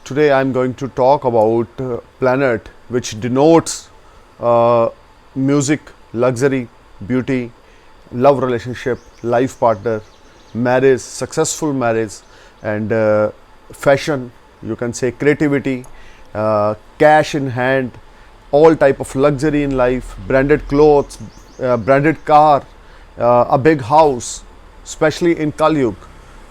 Today I am going to talk about planet which denotes music, luxury, beauty, love relationship, life partner, marriage, successful marriage, and fashion. You can say creativity, cash in hand, all type of luxury in life, branded clothes, branded car, a big house, especially in Kali Yuga.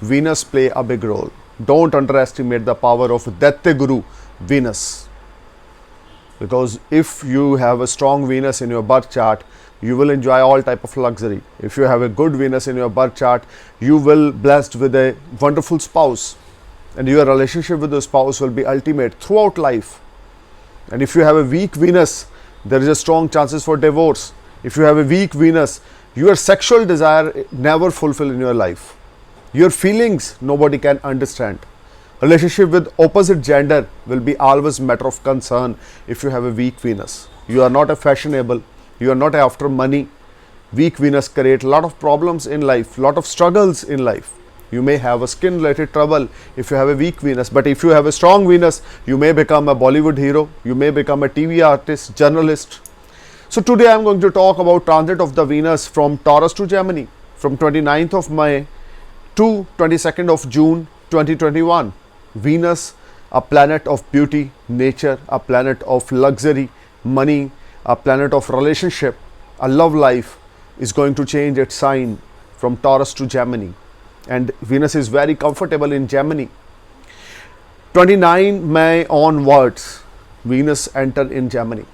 Venus play a big role. Don't underestimate the power of Daitya Guru Venus, because if you have a strong Venus in your birth chart, you will enjoy all type of luxury. If you have a good Venus in your birth chart, you will blessed with a wonderful spouse, and your relationship with the spouse will be ultimate throughout life. And if you have a weak Venus, there is a strong chances for divorce. If you have a weak Venus, your sexual desire never fulfill in your life. Your feelings nobody can understand. Relationship with opposite gender will be always matter of concern if you have a weak Venus. You are not a fashionable, you are not after money. Weak Venus create a lot of problems in life, lot of struggles in life. You may have a skin related trouble if you have a weak Venus, but if you have a strong Venus, you may become a Bollywood hero, you may become a TV artist, journalist. So today I am going to talk about transit of the Venus from Taurus to Gemini from 29th of May to 22nd of June 2021. Venus, a planet of beauty, nature, a planet of luxury, money, a planet of relationship, a love life, is going to change its sign from Taurus to Gemini. And Venus is very comfortable in Gemini. 29 May onwards, Venus enter in Gemini.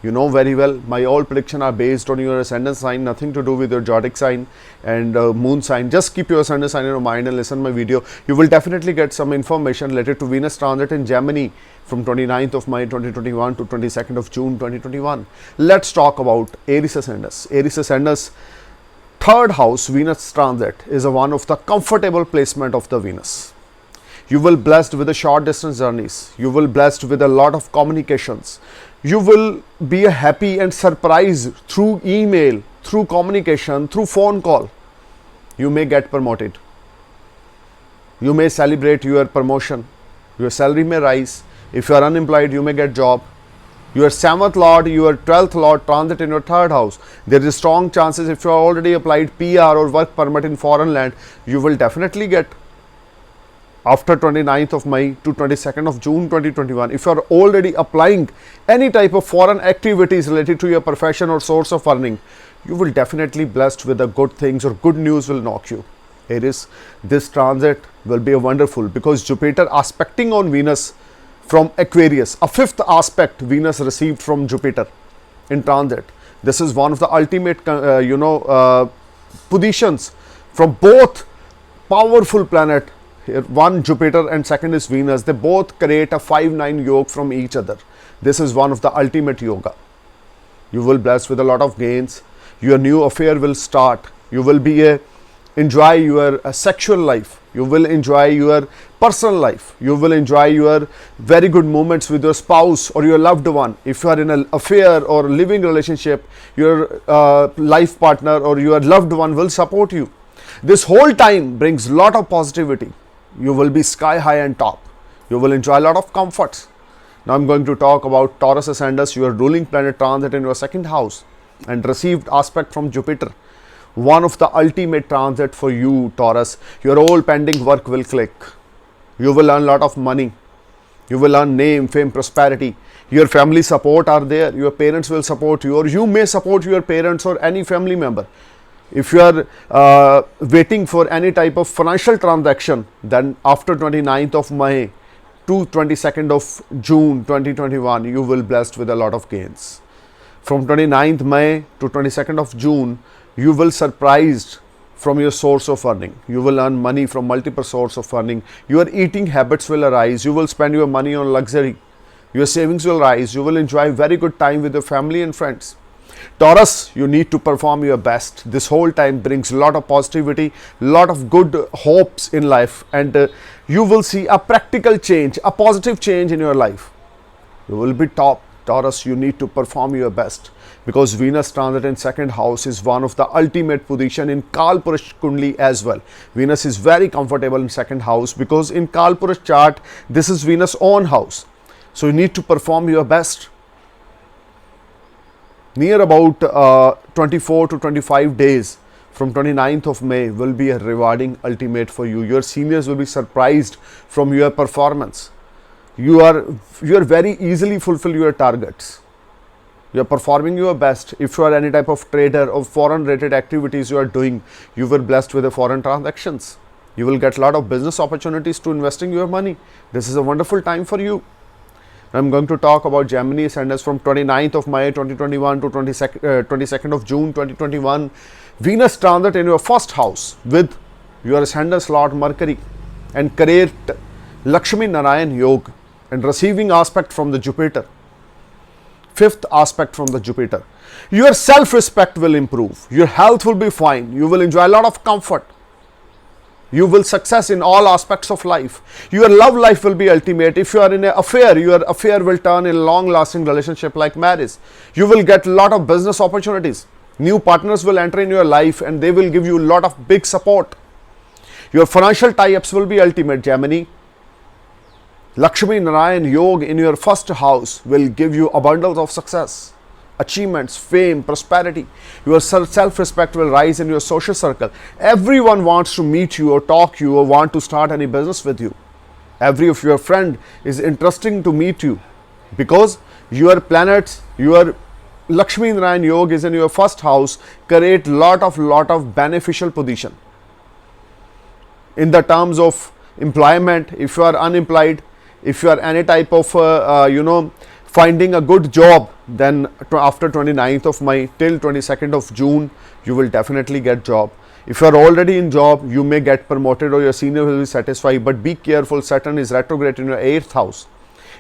You know very well, my all prediction are based on your ascendant sign, nothing to do with your zodiac sign and moon sign. Just keep your ascendant sign in your mind and listen to my video. You will definitely get some information related to Venus transit in Gemini from 29th of May 2021 to 22nd of June 2021. Let's talk about Aries ascendant. Aries ascendant, third house Venus transit is one of the comfortable placement of the Venus. You will blessed with a short distance journeys. You will blessed with a lot of communications. You will be happy and surprised through email, through communication, through phone call. You may get promoted. You may celebrate your promotion. Your salary may rise. If you are unemployed, you may get job. Your 7th lord, your 12th lord transit in your 3rd house. There is strong chances if you are already applied PR or work permit in foreign land, you will definitely get after 29th of May to 22nd of June 2021. If you are already applying any type of foreign activities related to your profession or source of earning, you will definitely blessed with the good things or good news will knock you. Aries, this transit will be wonderful because Jupiter aspecting on Venus from Aquarius, a 5th aspect Venus received from Jupiter in transit. This is one of the ultimate positions from both powerful planet. One Jupiter and second is Venus. They both create a 5-9 yoga from each other. This is one of the ultimate yoga. You will bless with a lot of gains. Your new affair will start. You will be enjoy your sexual life. You will enjoy your personal life. You will enjoy your very good moments with your spouse or your loved one. If you are in an affair or living relationship, your life partner or your loved one will support you. This whole time brings lot of positivity. You will be sky high and top. You will enjoy a lot of comforts. Now I'm going to talk about Taurus ascendant, your ruling planet transit in your 2nd house and received aspect from Jupiter. One of the ultimate transit for you, Taurus. Your all pending work will click. You will earn a lot of money. You will earn name, fame, prosperity. Your family support are there. Your parents will support you, or you may support your parents or any family member. If you are waiting for any type of financial transaction, then after 29th of May to 22nd of June 2021, you will blessed with a lot of gains. From 29th May to 22nd of June, you will surprised from your source of earning. You will earn money from multiple source of earning. Your eating habits will arise. You will spend your money on luxury. Your savings will rise. You will enjoy very good time with your family and friends. Taurus, you need to perform your best. This whole time brings a lot of positivity, lot of good hopes in life, and you will see a practical change, a positive change in your life. You will be top. Taurus, you need to perform your best, because Venus transit in second house is one of the ultimate position in Kalpurush Kundli as well. Venus is very comfortable in second house, because in Kalpurush chart, this is Venus' own house. So you need to perform your best. Near about 24 to 25 days from 29th of May will be a rewarding ultimate for you. Your seniors will be surprised from your performance. You are very easily fulfill your targets. You are performing your best. If you are any type of trader or foreign related activities you are doing, you were blessed with the foreign transactions. You will get a lot of business opportunities to investing your money. This is a wonderful time for you. I'm going to talk about Gemini ascendants from 29th of May 2021 to 22nd of June 2021. Venus transit in your first house with your ascendant Lord Mercury and create Lakshmi Narayan Yoga and receiving aspect from the Jupiter. Fifth aspect from the Jupiter. Your self-respect will improve. Your health will be fine. You will enjoy a lot of comfort. You will success in all aspects of life. Your love life will be ultimate. If you are in an affair, your affair will turn in a long-lasting relationship like marriage. You will get a lot of business opportunities. New partners will enter in your life and they will give you a lot of big support. Your financial tie-ups will be ultimate, Gemini. Lakshmi Narayan Yoga in your first house will give you abundance of success, achievements, fame, prosperity. Your self-respect will rise in your social circle. Everyone wants to meet you or talk you or want to start any business with you. Every of your friend is interesting to meet you, because your planets, your Lakshmi Narayan Yoga is in your first house, create lot of beneficial position. In the terms of employment, if you are unemployed, if you are any type of finding a good job, then after 29th of May till 22nd of June, you will definitely get job. If you are already in job, you may get promoted or your senior will be satisfied, but be careful, Saturn is retrograde in your 8th house.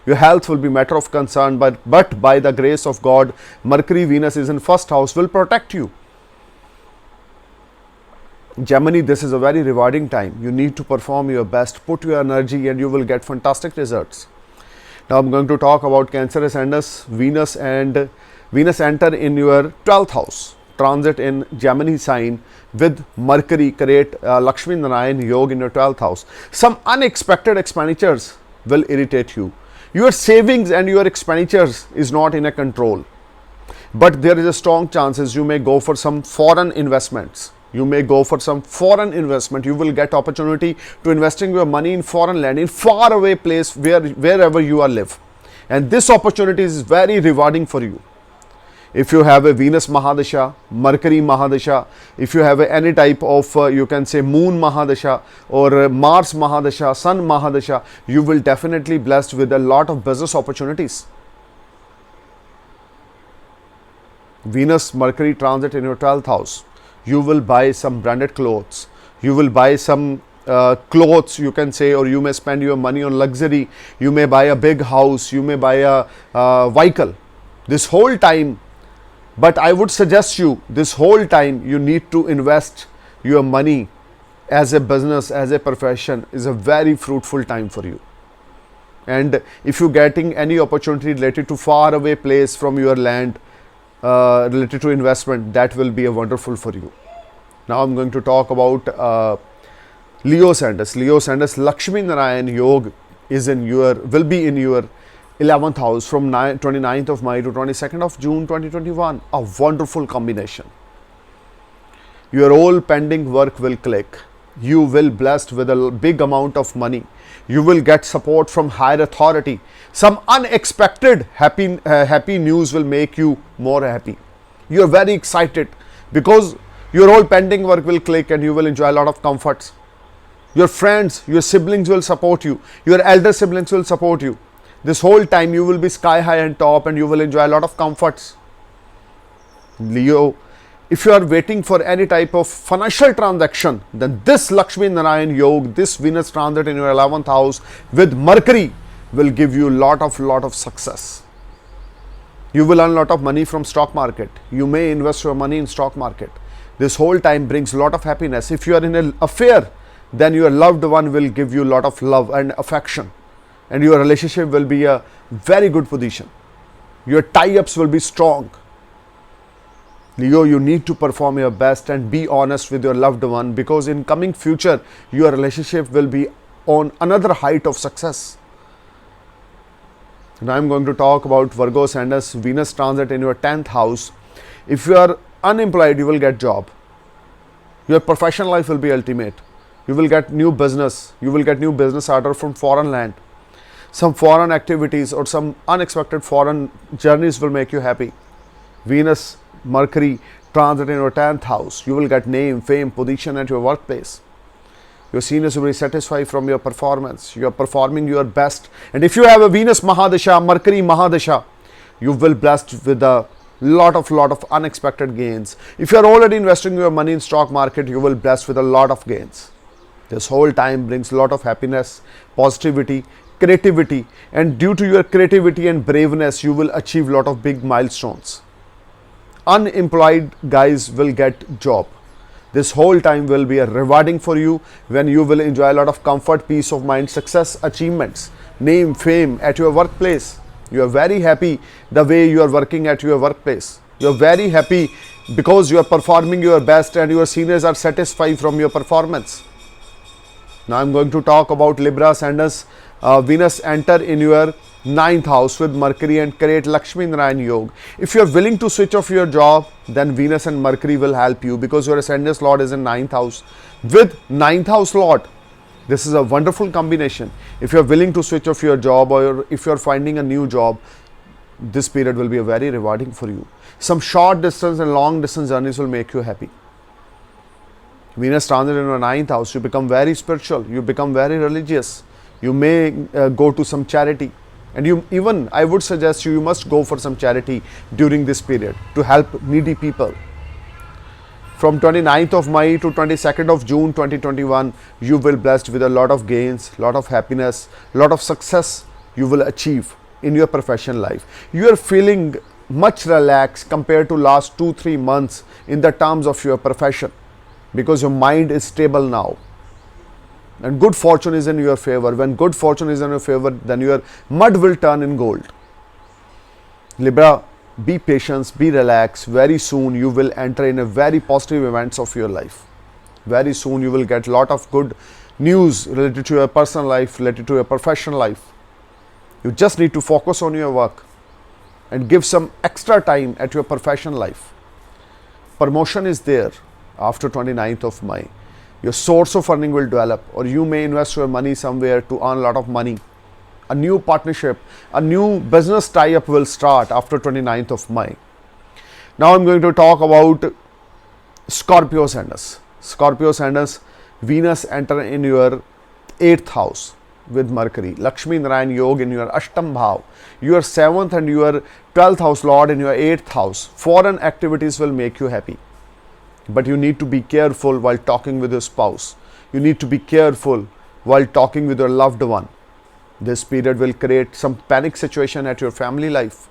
Your health will be matter of concern, but by the grace of God, Mercury, Venus is in first house, will protect you. Gemini, this is a very rewarding time. You need to perform your best, put your energy, and you will get fantastic results. Now I'm going to talk about Cancer ascendants. Venus enter in your 12th house, transit in Gemini sign with Mercury, create Lakshmi Narayan Yoga in your 12th house. Some unexpected expenditures will irritate you. Your savings and your expenditures is not in a control, but there is a strong chances you may go for some foreign investments. You may go for some foreign investment. You will get opportunity to investing your money in foreign land, in far away place wherever you are live. And this opportunity is very rewarding for you. If you have a Venus Mahadasha, Mercury Mahadasha, if you have any type of, you can say Moon Mahadasha or Mars Mahadasha, Sun Mahadasha, you will definitely blessed with a lot of business opportunities. Venus Mercury transit in your 12th house. You will buy some branded clothes. You will buy some clothes, you can say, or you may spend your money on luxury. You may buy a big house. You may buy a vehicle. This whole time, but I would suggest you, this whole time you need to invest your money as a business, as a profession, is a very fruitful time for you. And if you're getting any opportunity related to far away place from your land, related to investment, that will be a wonderful for you. Now I'm going to talk about Leo ascendants. Leo ascendants, Lakshmi Narayan Yoga will be in your 11th house from 29th of May to 22nd of June 2021. A wonderful combination. Your all pending work will click. You will blessed with a big amount of money. You will get support from higher authority. Some unexpected happy news will make you more happy. You are very excited because your whole pending work will click and you will enjoy a lot of comforts. Your friends, your siblings will support you. Your elder siblings will support you. This whole time you will be sky high and top and you will enjoy a lot of comforts. Leo, if you are waiting for any type of financial transaction, then this Lakshmi Narayan Yoga, this Venus transit in your 11th house with Mercury will give you lot of success. You will earn a lot of money from stock market. You may invest your money in stock market. This whole time brings a lot of happiness. If you are in an affair, then your loved one will give you a lot of love and affection, and your relationship will be a very good position. Your tie-ups will be strong. Leo, you need to perform your best and be honest with your loved one, because in coming future your relationship will be on another height of success. Now I'm going to talk about Virgo ascendants, Venus transit in your 10th house. If you are unemployed, you will get job. Your professional life will be ultimate. You will get new business. You will get new business order from foreign land. Some foreign activities or some unexpected foreign journeys will make you happy. Venus, Mercury transit in your 10th house. You will get name, fame, position at your workplace. Your seniors will be satisfied from your performance. You are performing your best. And if you have a Venus Mahadasha, Mercury Mahadasha, you will blessed with a lot of unexpected gains. If you are already investing your money in stock market, you will blessed with a lot of gains. This whole time brings a lot of happiness, positivity, creativity, and due to your creativity and braveness, you will achieve a lot of big milestones. Unemployed guys will get job. This whole time will be a rewarding for you, when you will enjoy a lot of comfort, peace of mind, success, achievements, name, fame at your workplace. You are very happy the way you are working at your workplace. You are very happy because you are performing your best and your seniors are satisfied from your performance. Now I am going to talk about Libra ascendants. Venus enter in your 9th house with Mercury and create Lakshmi Narayan Yoga. If you are willing to switch off your job, then Venus and Mercury will help you, because your ascendant Lord is in 9th house. With 9th house Lord, this is a wonderful combination. If you are willing to switch off your job, or if you are finding a new job, this period will be very rewarding for you. Some short distance and long distance journeys will make you happy. Venus transit in your 9th house, you become very spiritual, you become very religious. You may go to some charity. And I would suggest you must go for some charity during this period to help needy people. From 29th of May to 22nd of June 2021, you will be blessed with a lot of gains, lot of happiness, lot of success you will achieve in your professional life. You are feeling much relaxed compared to last 2-3 months in the terms of your profession, because your mind is stable now. And good fortune is in your favor. When good fortune is in your favor, then your mud will turn in gold. Libra, be patient, be relaxed. Very soon you will enter in a very positive events of your life. Very soon you will get lot of good news related to your personal life, related to your professional life. You just need to focus on your work and give some extra time at your professional life. Promotion is there after 29th of May. Your source of earning will develop, or you may invest your money somewhere to earn a lot of money. A new partnership, a new business tie-up will start after 29th of May. Now I'm going to talk about Scorpio ascendants. Scorpio ascendants, Venus enter in your 8th house with Mercury. Lakshmi Narayan Yoga in your Ashtam Bhav. Your 7th and your 12th house Lord in your 8th house. Foreign activities will make you happy. But you need to be careful while talking with your spouse. You need to be careful while talking with your loved one. This period will create some panic situation at your family life.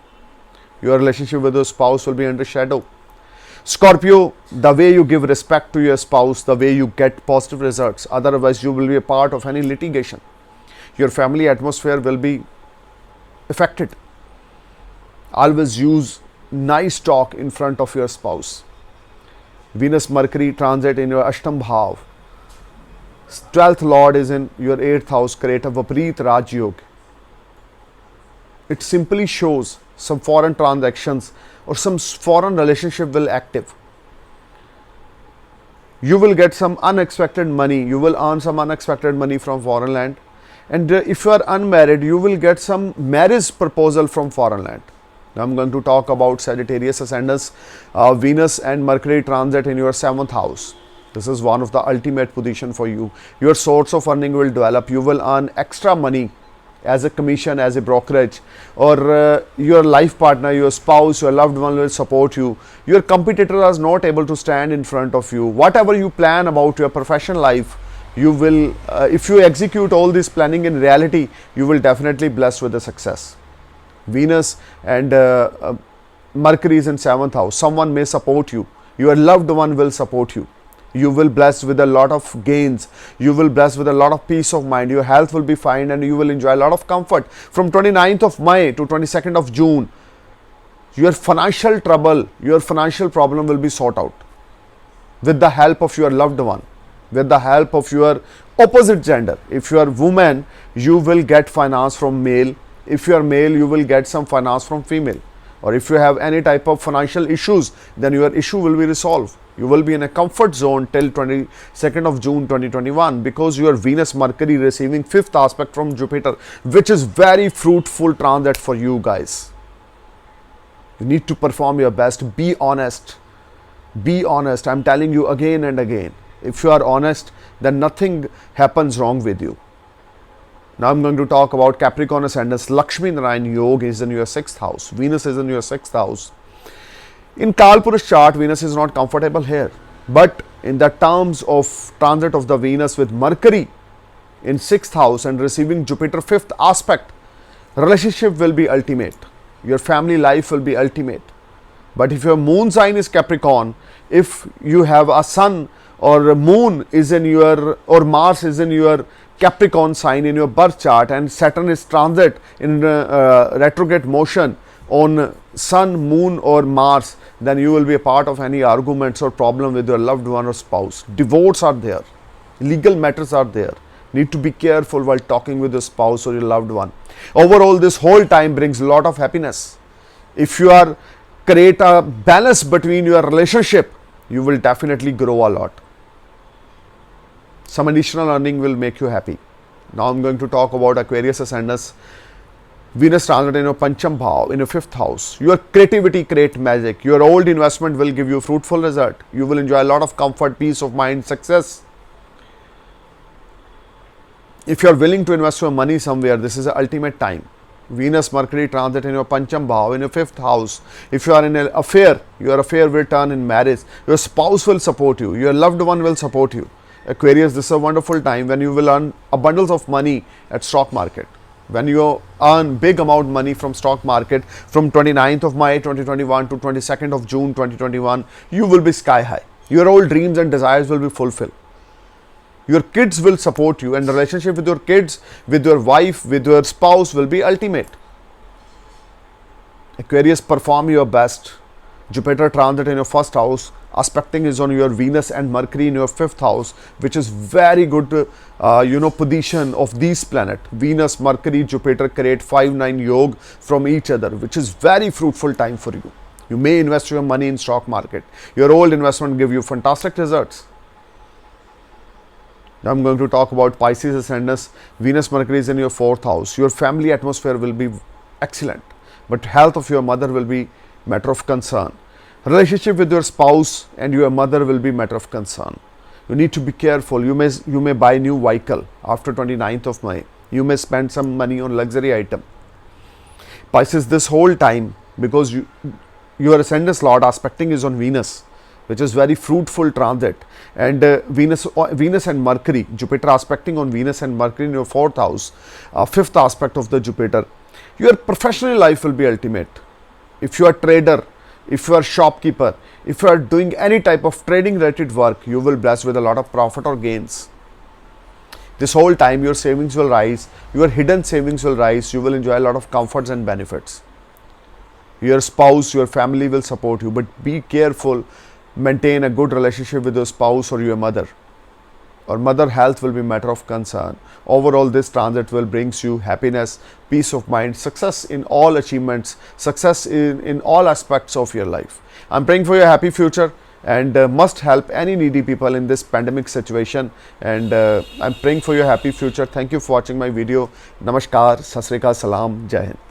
Your relationship with your spouse will be under shadow. Scorpio, the way you give respect to your spouse, the way you get positive results. Otherwise, you will be a part of any litigation. Your family atmosphere will be affected. Always use nice talk in front of your spouse. Venus Mercury transit in your Ashtam Bhav. 12th Lord is in your 8th house, create a Vipareet Raj Yoga. It simply shows some foreign transactions or some foreign relationship will active. You will get some unexpected money. You will earn some unexpected money from foreign land. And if you are unmarried, you will get some marriage proposal from foreign land. Now I'm going to talk about Sagittarius ascendants, Venus and Mercury transit in your 7th house. This is one of the ultimate position for you. Your source of earning will develop. You will earn extra money as a commission, as a brokerage, or your life partner, your spouse, your loved one will support you. Your competitor is not able to stand in front of you. Whatever you plan about your professional life, you will, if you execute all this planning in reality, you will definitely blessed with the success. Venus and Mercury is in 7th house. Someone may support you. Your loved one will support you. You will blessed with a lot of gains. You will blessed with a lot of peace of mind. Your health will be fine and you will enjoy a lot of comfort. From 29th of May to 22nd of June, your financial trouble, your financial problem will be sought out with the help of your loved one, with the help of your opposite gender. If you are woman, you will get finance from male. If you are male, you will get some finance from female. Or if you have any type of financial issues, then your issue will be resolved. You will be in a comfort zone till 22nd of June 2021, because your Venus Mercury receiving 5th aspect from Jupiter, which is very fruitful transit for you guys. You need to perform your best. Be honest. Be honest. I'm telling you again and again. If you are honest, then nothing happens wrong with you. Now I'm going to talk about Capricorn ascendant. Lakshmi Narayan Yoga is in your 6th house. Venus is in your 6th house. In Kalpurus chart, Venus is not comfortable here. But in the terms of transit of the Venus with Mercury in 6th house and receiving Jupiter 5th aspect, relationship will be ultimate. Your family life will be ultimate. But if your moon sign is Capricorn, if you have a sun or a moon is in your, or Mars is in your Capricorn sign in your birth chart, and Saturn is transit in retrograde motion on sun, moon or Mars, then you will be a part of any arguments or problem with your loved one or spouse. Divorce are there. Legal matters are there. Need to be careful while talking with your spouse or your loved one. Overall, this whole time brings a lot of happiness. If you are create a balance between your relationship, you will definitely grow a lot. Some additional earning will make you happy. Now I'm going to talk about Aquarius ascendants. Venus transit in your Pancham Bhav, in your 5th house. Your creativity create magic. Your old investment will give you fruitful result. You will enjoy a lot of comfort, peace of mind, success. If you are willing to invest your money somewhere, this is the ultimate time. Venus Mercury transit in your Pancham Bhav, in your 5th house. If you are in an affair, your affair will turn in marriage. Your spouse will support you. Your loved one will support you. Aquarius, this is a wonderful time when you will earn a bundles of money at stock market. When you earn big amount money from stock market from 29th of May 2021 to 22nd of June 2021, you will be sky high. Your old dreams and desires will be fulfilled. Your kids will support you, and the relationship with your kids, with your wife, with your spouse will be ultimate. Aquarius, perform your best. Jupiter transit in your 1st house, aspecting is on your Venus and Mercury in your 5th house, which is very good position of these planets. Venus, Mercury, Jupiter create 5-9 yoga from each other, which is very fruitful time for you. You may invest your money in stock market. Your old investment give you fantastic results. Now I'm going to talk about Pisces ascendants. Venus, Mercury is in your 4th house. Your family atmosphere will be excellent, but health of your mother will be matter of concern. Relationship with your spouse and your mother will be matter of concern. You need to be careful. You may buy new vehicle after 29th of May. You may spend some money on luxury item. Pisces, this whole time, because your ascendant lord aspecting is on Venus, which is very fruitful transit, and Venus and Mercury, Jupiter aspecting on Venus and Mercury in your 4th house, 5th aspect of the Jupiter. Your professional life will be ultimate. If you are trader, if you are shopkeeper, if you are doing any type of trading related work, you will bless with a lot of profit or gains. This whole time your savings will rise, your hidden savings will rise, you will enjoy a lot of comforts and benefits. Your spouse, your family will support you, but be careful, maintain a good relationship with your spouse or your mother. Or mother health will be matter of concern. Overall, this transit will brings you happiness, peace of mind, success in all achievements, success in all aspects of your life. I'm praying for your happy future and must help any needy people in this pandemic situation, and I'm praying for your happy future. Thank you for watching my video. Namaskar, Sat Sri Akal, Salam, Jai Hind.